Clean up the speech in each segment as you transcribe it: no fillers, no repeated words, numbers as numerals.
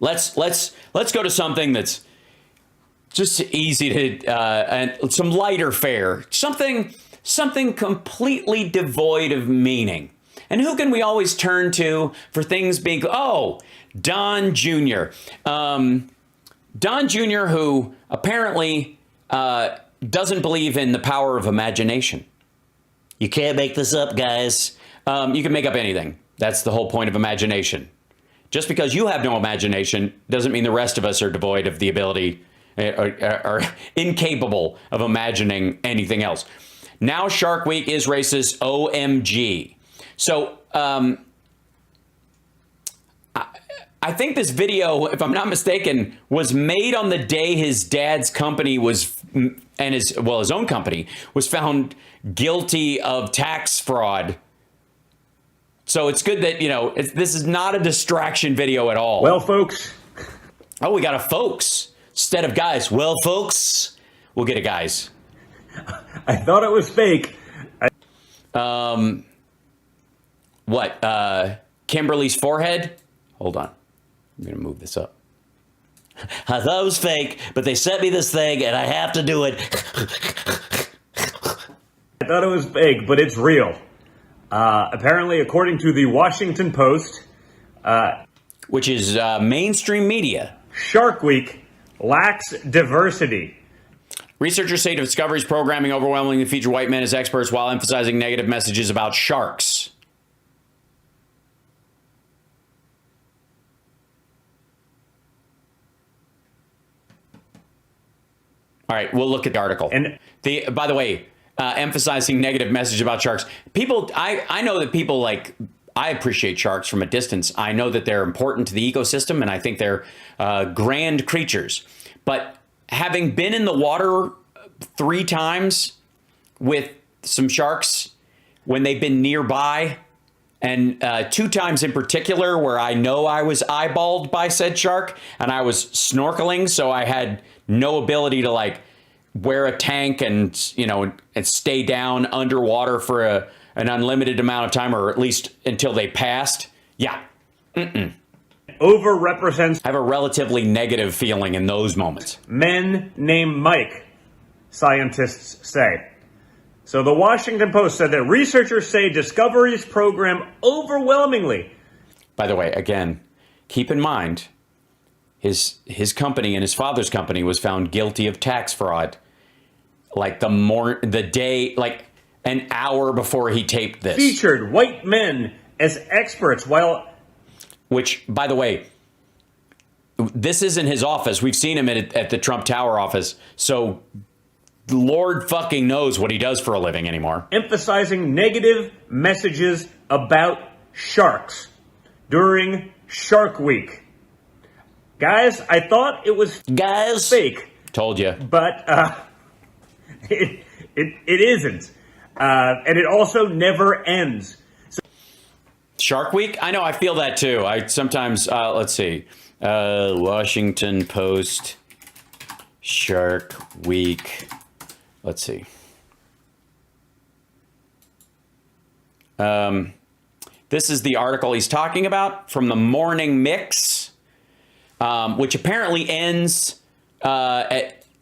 Let's go to something that's just easy to and some lighter fare. Something completely devoid of meaning. And who can we always turn to for things being, Don Jr. Don Jr., who apparently doesn't believe in the power of imagination. You can't make this up, guys. You can make up anything. That's the whole point of imagination. Just because you have no imagination doesn't mean the rest of us are devoid of the ability or incapable of imagining anything else. Now Shark Week is racist. OMG. So I think this video, if I'm not mistaken, was made on the day his dad's company his own company was found guilty of tax fraud. So it's good that, this is not a distraction video at all. Well, folks. Oh, we got a folks instead of guys. Well, folks, we'll get a guys. I thought it was fake. Kimberly's forehead? Hold on. I'm going to move this up. I thought it was fake, but they sent me this thing and I have to do it. I thought it was fake, but it's real. Apparently, according to the Washington Post, which is mainstream media, Shark Week lacks diversity. Researchers say Discovery's programming overwhelmingly feature white men as experts while emphasizing negative messages about sharks. All right, we'll look at the article. And by the way, emphasizing negative message about sharks. People, I know that people I appreciate sharks from a distance. I know that they're important to the ecosystem, and I think they're grand creatures. But having been in the water 3 times with some sharks when they've been nearby, and 2 times in particular where I know I was eyeballed by said shark, and I was snorkeling, so I had no ability to wear a tank and stay down underwater for an unlimited amount of time, or at least until they passed. Yeah. Overrepresents. I have a relatively negative feeling in those moments. Men named Mike, scientists say. So the Washington Post said that researchers say Discovery's program overwhelmingly. By the way, again, keep in mind, his company and his father's company was found guilty of tax fraud an hour before he taped this. Featured white men as experts which, by the way, this isn't his office. We've seen him at the Trump Tower office. So Lord fucking knows what he does for a living anymore. Emphasizing negative messages about sharks during Shark Week. Guys, I thought it was fake. Told you. But it isn't. And it also never ends. Shark Week? I know, I feel that too. I sometimes, let's see. Washington Post, Shark Week. Let's see. This is the article he's talking about from the Morning Mix, which apparently ends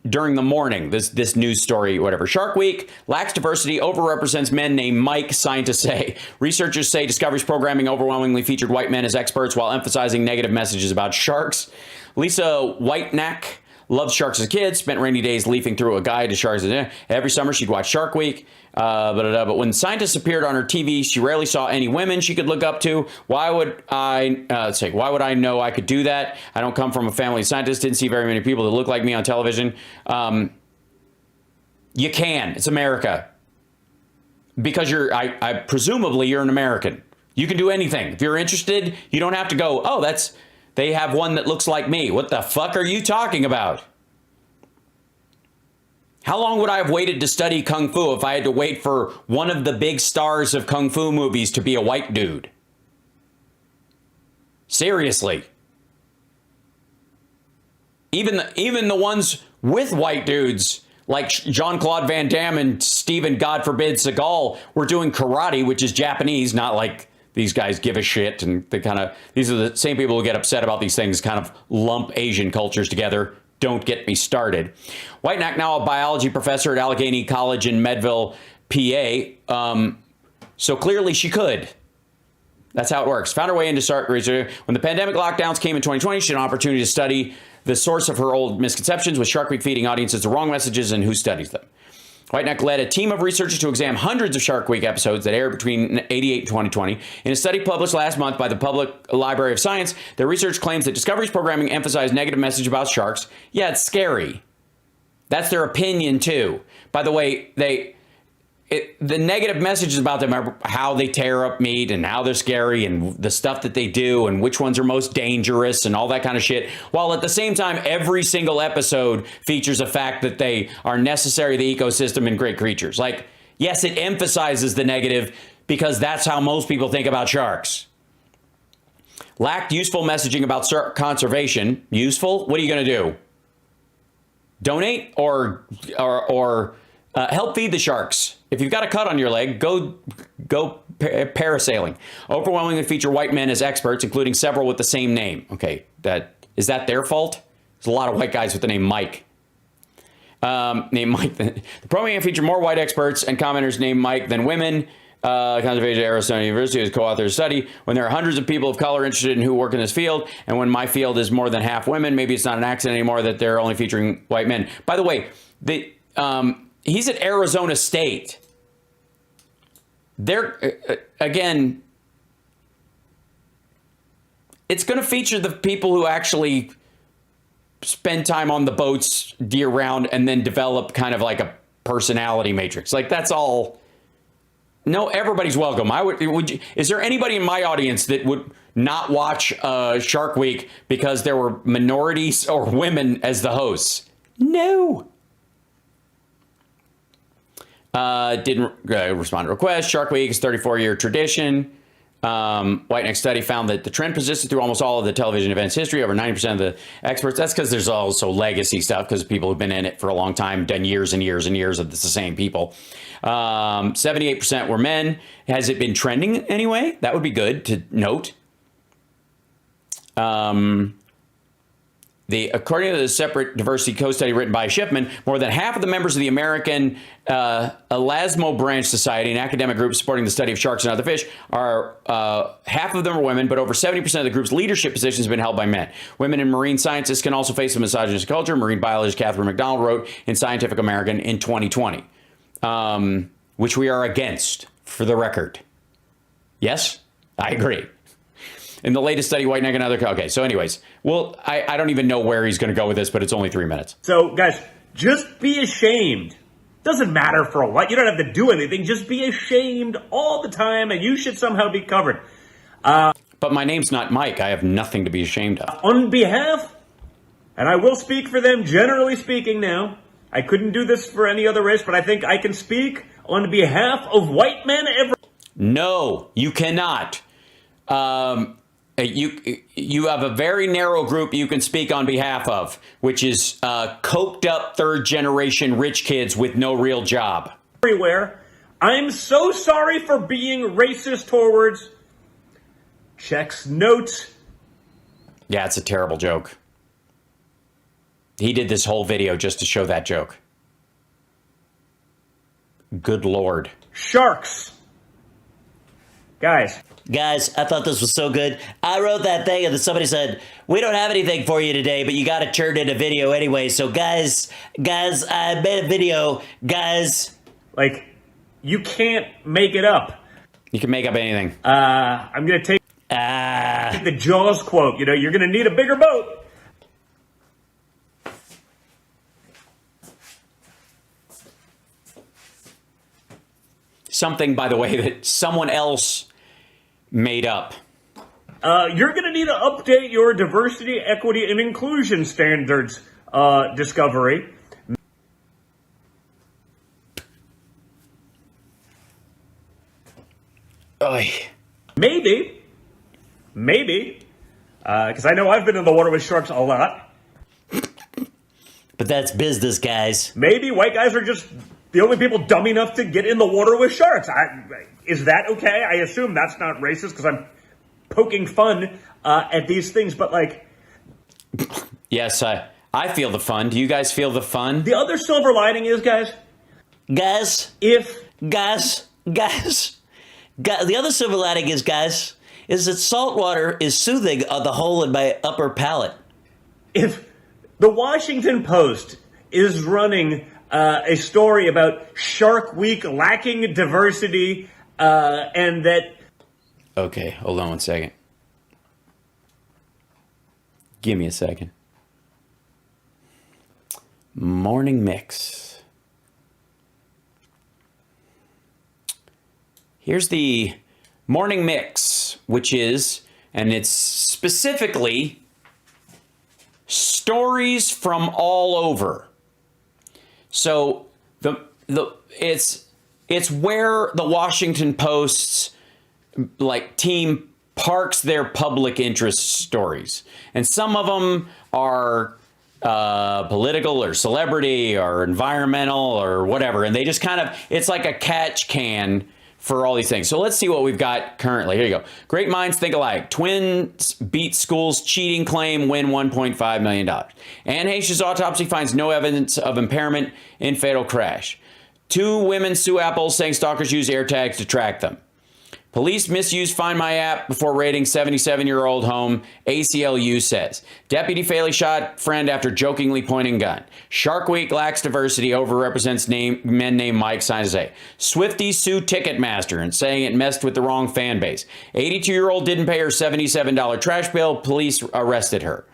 during the morning. This news story, whatever. Shark Week lacks diversity, overrepresents men named Mike, scientists say. Researchers say Discovery's programming overwhelmingly featured white men as experts while emphasizing negative messages about sharks. Lisa Whitenack loved sharks as a kid, spent rainy days leafing through a guide to sharks. Every summer she'd watch Shark Week. But when scientists appeared on her TV, she rarely saw any women she could look up to. Why would I know I could do that? I don't come from a family of scientists, didn't see very many people that look like me on television. You can. It's America. Because presumably you're an American. You can do anything. If you're interested, you don't have to go, they have one that looks like me. What the fuck are you talking about? How long would I have waited to study Kung Fu if I had to wait for one of the big stars of Kung Fu movies to be a white dude? Seriously. Even the ones with white dudes, like Jean-Claude Van Damme and Steven, God forbid, Seagal, were doing karate, which is Japanese, not like these guys give a shit, and these are the same people who get upset about these things, kind of lump Asian cultures together. Don't get me started. Whitenack, now a biology professor at Allegheny College in Medville, PA. So clearly she could. That's how it works. Found her way into shark research. When the pandemic lockdowns came in 2020, she had an opportunity to study the source of her old misconceptions, with Shark Week feeding audiences the wrong messages and who studies them. Whitenack led a team of researchers to examine hundreds of Shark Week episodes that aired between 88 and 2020. In a study published last month by the Public Library of Science, their research claims that Discovery's programming emphasized negative message about sharks. Yeah, it's scary. That's their opinion, too. By the way, the negative messages about them are how they tear up meat and how they're scary and the stuff that they do and which ones are most dangerous and all that kind of shit. While at the same time, every single episode features a fact that they are necessary to the ecosystem and great creatures. Like, yes, it emphasizes the negative because that's how most people think about sharks. Lacked useful messaging about conservation. Useful? What are you going to do? Donate or help feed the sharks? If you've got a cut on your leg, go parasailing. Overwhelmingly feature white men as experts, including several with the same name. Okay, is that their fault? There's a lot of white guys with the name Mike. The program featured more white experts and commenters named Mike than women. Conservation at Arizona University has co-authored a study. When there are hundreds of people of color interested in who work in this field, and when my field is more than half women, maybe it's not an accident anymore that they're only featuring white men. By the way, he's at Arizona State. Again, it's going to feature the people who actually spend time on the boats year round and then develop kind of like a personality matrix. Like, that's all. No, everybody's welcome. Is there anybody in my audience that would not watch Shark Week because there were minorities or women as the hosts? No. Didn't respond to requests. Shark Week is 34-year tradition. Whitenack study found that the trend persisted through almost all of the television event's history. Over 90% of the experts. That's because there's also legacy stuff, because people who've been in it for a long time, done years and years and years of the same people. 78% were men. Has it been trending anyway? That would be good to note. According to the separate diversity co-study written by Shipman, more than half of the members of the American Elasmo Branch Society, an academic group supporting the study of sharks and other fish, are half of them are women, but over 70% of the group's leadership positions have been held by men. Women in marine scientists can also face a misogynist culture, marine biologist Catherine McDonald wrote in Scientific American in 2020, which we are against, for the record. Yes, I agree. In the latest study, Whitenack and other... Okay, so anyways, well, I don't even know where he's going to go with this, but it's only 3 minutes. So, guys, just be ashamed. Doesn't matter for a while. You don't have to do anything. Just be ashamed all the time, and you should somehow be covered. But my name's not Mike. I have nothing to be ashamed of. On behalf, and I will speak for them, generally speaking now, I couldn't do this for any other race, but I think I can speak on behalf of white men everywhere. No, you cannot. You have a very narrow group you can speak on behalf of, which is coked up third generation rich kids with no real job. Everywhere. I'm so sorry for being racist towards checks notes. Yeah, it's a terrible joke. He did this whole video just to show that joke. Good Lord. Sharks. Guys, I thought this was so good. I wrote that thing and then somebody said, we don't have anything for you today, but you got to turn in a video anyway. So guys, I made a video. Guys. Like, you can't make it up. You can make up anything. I'm going to take the Jaws quote. You know, you're going to need a bigger boat. Something, by the way, that someone else made up. You're going to need to update your diversity, equity, and inclusion standards, Discovery. Oy. Maybe, because I know I've been in the water with sharks a lot. But that's business, guys. Maybe white guys are just the only people dumb enough to get in the water with sharks. Is that okay? I assume that's not racist because I'm poking fun at these things, but like... Yes, I feel the fun. Do you guys feel the fun? The other silver lining is, guys... Guys, the other silver lining is, guys, is that salt water is soothing on the hole in my upper palate. If the Washington Post is running a story about Shark Week lacking diversity and that... Okay, hold on one second. Give me a second. Morning Mix. Here's the Morning Mix, which is, and it's specifically stories from all over. So it's where the Washington Post's like team parks their public interest stories, and some of them are political or celebrity or environmental or whatever, and they just kind of, it's like a catch can for all these things. So let's see what we've got currently. Here you go. Great minds think alike. Twins beat school's cheating claim, win $1.5 million. Anne Heche's autopsy finds no evidence of impairment in fatal crash. 2 women sue Apple saying stalkers use AirTags to track them. Police misuse Find My app before raiding 77-year-old home, ACLU says. Deputy Faley shot friend after jokingly pointing gun. Shark Week lacks diversity, overrepresents men named Mike, signs say. Swifties sue Ticketmaster and saying it messed with the wrong fan base. 82-year-old didn't pay her $77 trash bill. Police arrested her.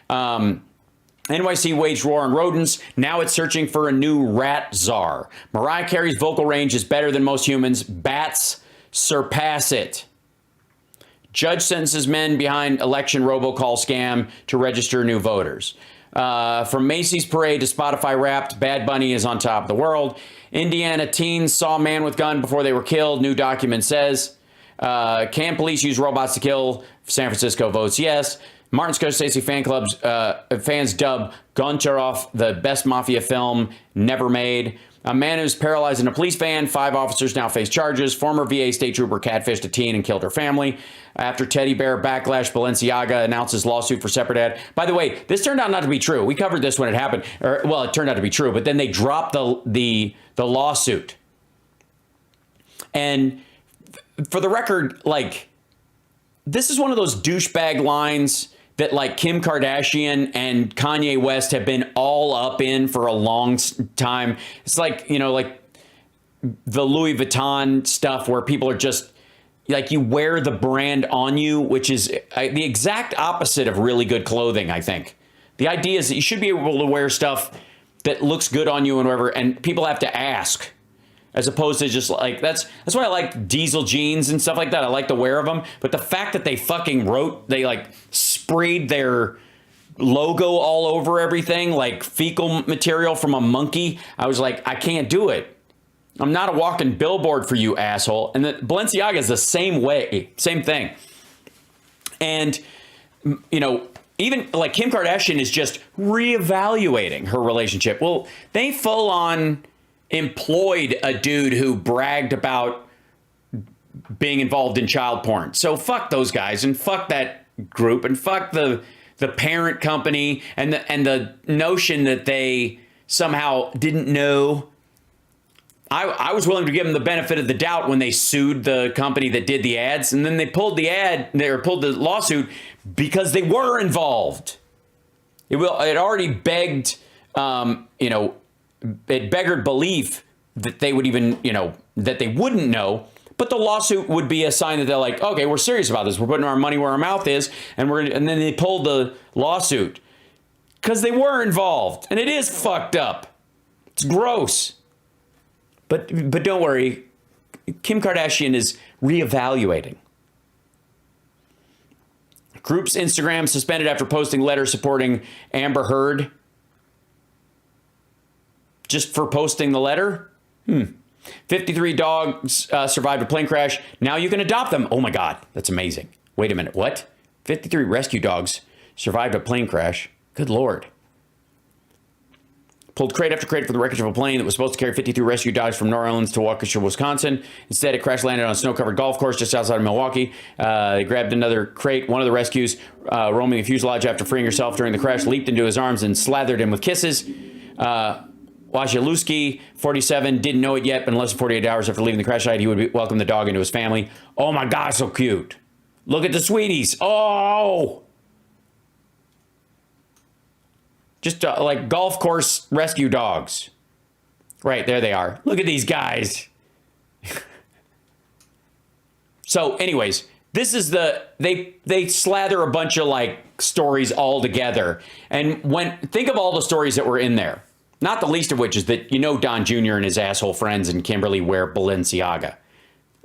NYC waged war on rodents. Now it's searching for a new rat czar. Mariah Carey's vocal range is better than most humans. Bats surpass it. Judge sentences men behind election robocall scam to register new voters. From Macy's parade to Spotify Wrapped, Bad Bunny is on top of the world. Indiana teens saw man with gun before they were killed. New document says. Can police use robots to kill? San Francisco votes yes. Martin Scorsese fans dub Goncharov the best mafia film never made. A man who's paralyzed in a police van. 5 officers now face charges. Former VA state trooper catfished a teen and killed her family. After teddy bear backlash, Balenciaga announces lawsuit for separate ad. By the way, this turned out not to be true. We covered this when it happened. Well, it turned out to be true, but then they dropped the lawsuit. And for the record, like, this is one of those douchebag lines that like Kim Kardashian and Kanye West have been all up in for a long time. It's like, you know, like the Louis Vuitton stuff where people are just like, you wear the brand on you, which is the exact opposite of really good clothing, I think. The idea is that you should be able to wear stuff that looks good on you and whatever, and people have to ask. As opposed to just like, that's why I like diesel jeans and stuff like that. I like the wear of them. But the fact that they fucking they like sprayed their logo all over everything, like fecal material from a monkey. I was like, I can't do it. I'm not a walking billboard for you, asshole. And the Balenciaga is the same way, same thing. And, you know, even like Kim Kardashian is just reevaluating her relationship. Well, they full on employed a dude who bragged about being involved in child porn. So fuck those guys and fuck that group and fuck the parent company and the notion that they somehow didn't know. I was willing to give them the benefit of the doubt when they sued the company that did the ads, and then they pulled the lawsuit because they were involved. It already begged, it beggared belief that they would even, that they wouldn't know. But the lawsuit would be a sign that they're like, okay, we're serious about this. We're putting our money where our mouth is. And then they pulled the lawsuit because they were involved. And it is fucked up. It's gross. But don't worry. Kim Kardashian is reevaluating. Group's Instagram suspended after posting letter supporting Amber Heard. Just for posting the letter? 53 dogs survived a plane crash. Now you can adopt them. Oh my God, that's amazing. Wait a minute, what? 53 rescue dogs survived a plane crash. Good Lord. pulled crate after crate from the wreckage of a plane that was supposed to carry 53 rescue dogs from New Orleans to Waukesha, Wisconsin. Instead, it crash landed on a snow-covered golf course just outside of Milwaukee. They grabbed another crate. One of the rescues, roaming the fuselage after freeing herself during the crash, leaped into his arms and slathered him with kisses. Wasilewski, 47, didn't know it yet, but in less than 48 hours after leaving the crash site, he would welcome the dog into his family. Oh my God, so cute. Look at the sweeties. Oh! Just like golf course rescue dogs. Right, there they are. Look at these guys. So anyways, this is they slather a bunch of like stories all together. And think of all the stories that were in there. Not the least of which is that, Don Jr. and his asshole friends and Kimberly wear Balenciaga.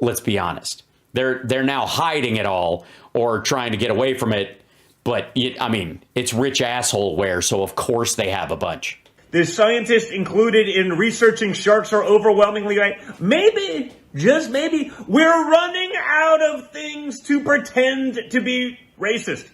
Let's be honest. They're now hiding it all or trying to get away from it. But, it's rich asshole wear, so of course they have a bunch. The scientists included in researching sharks are overwhelmingly right. Maybe, just maybe, we're running out of things to pretend to be racist.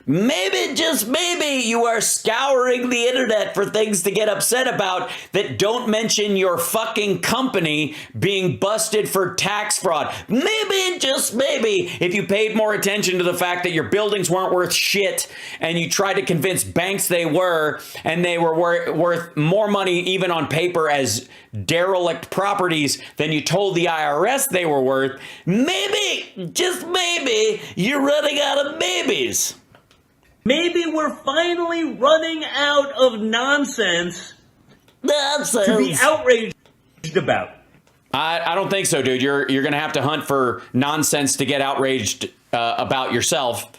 Maybe, just maybe, you are scouring the internet for things to get upset about that don't mention your fucking company being busted for tax fraud. Maybe, just maybe, if you paid more attention to the fact that your buildings weren't worth shit and you tried to convince banks they were, and they were worth more money even on paper as derelict properties than you told the IRS they were worth, maybe, just maybe, you're running out of babies. Maybe we're finally running out of nonsense to be outraged about. I don't think so, dude. You're going to have to hunt for nonsense to get outraged about yourself,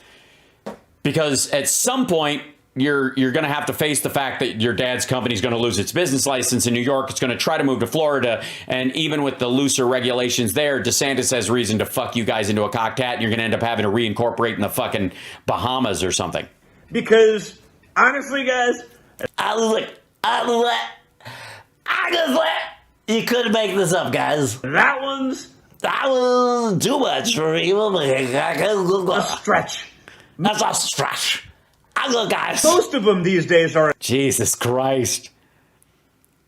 because at some point you're going to have to face the fact that your dad's company is going to lose its business license in New York. It's going to try to move to Florida. And even with the looser regulations there, DeSantis has reason to fuck you guys into a cocked hat, and you're going to end up having to reincorporate in the fucking Bahamas or something. Because, honestly, guys, you couldn't make this up, guys. that was too much for me. a stretch. That's a stretch. Guys. Most of them these days are. Jesus Christ.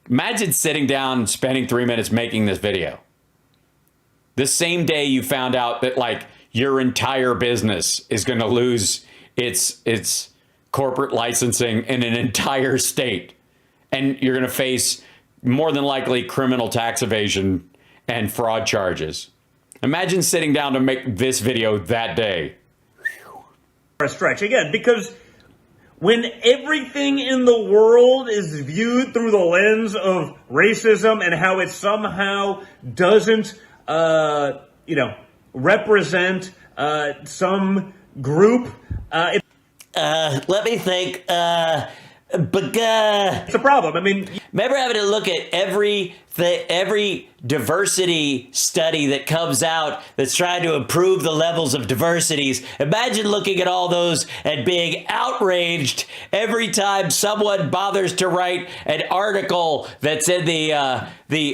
Imagine sitting down and spending 3 minutes making this video. The same day you found out that, like, your entire business is going to lose its corporate licensing in an entire state. And you're going to face more than likely criminal tax evasion and fraud charges. Imagine sitting down to make this video that day. A stretch again, because when everything in the world is viewed through the lens of racism and how it somehow doesn't, represent some group, let me think. it's a problem. I mean, Remember having to look at every diversity study that comes out that's trying to improve the levels of diversities. Imagine looking at all those and being outraged every time someone bothers to write an article that's in the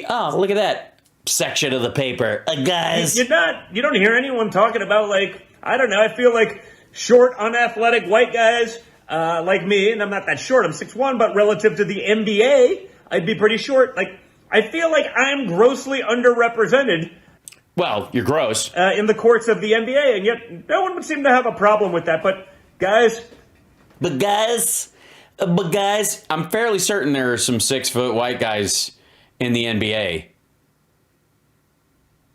oh, look at that section of the paper. Guys. you don't hear anyone talking about, like, I don't know, I feel like short, unathletic white guys like me, and I'm not that short, I'm 6'1", but relative to the NBA, I'd be pretty short. Like, I feel like I'm grossly underrepresented. Well, you're gross. In the courts of the NBA, and yet no one would seem to have a problem with that. But guys, I'm fairly certain there are some 6-foot white guys in the NBA.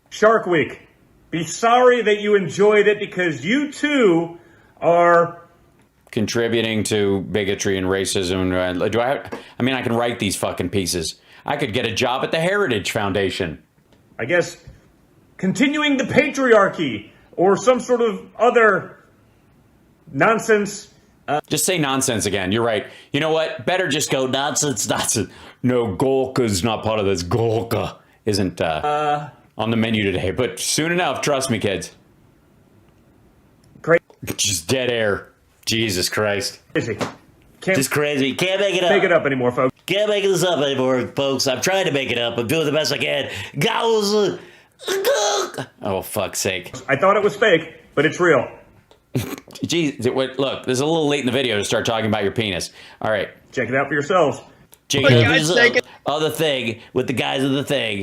Shark Week. Be sorry that you enjoyed it, because you too are contributing to bigotry and racism. I can write these fucking pieces. I could get a job at the Heritage Foundation. I guess continuing the patriarchy or some sort of other nonsense. Just say nonsense again. You're right. You know what? Better just go nonsense. No, Golka's not part of this. Golka isn't on the menu today, but soon enough, trust me, kids. Crazy. Just dead air. Jesus Christ. Just crazy. Can't make it up. Make it up anymore, folks. Can't make this up anymore, folks. I'm trying to make it up. I'm doing the best I can. Oh, fuck's sake. I thought it was fake, but it's real. Jeez, look, this is a little late in the video to start talking about your penis. All right. Check it out for yourselves. Jacob, God's sake. of the thing with the guys of the thing.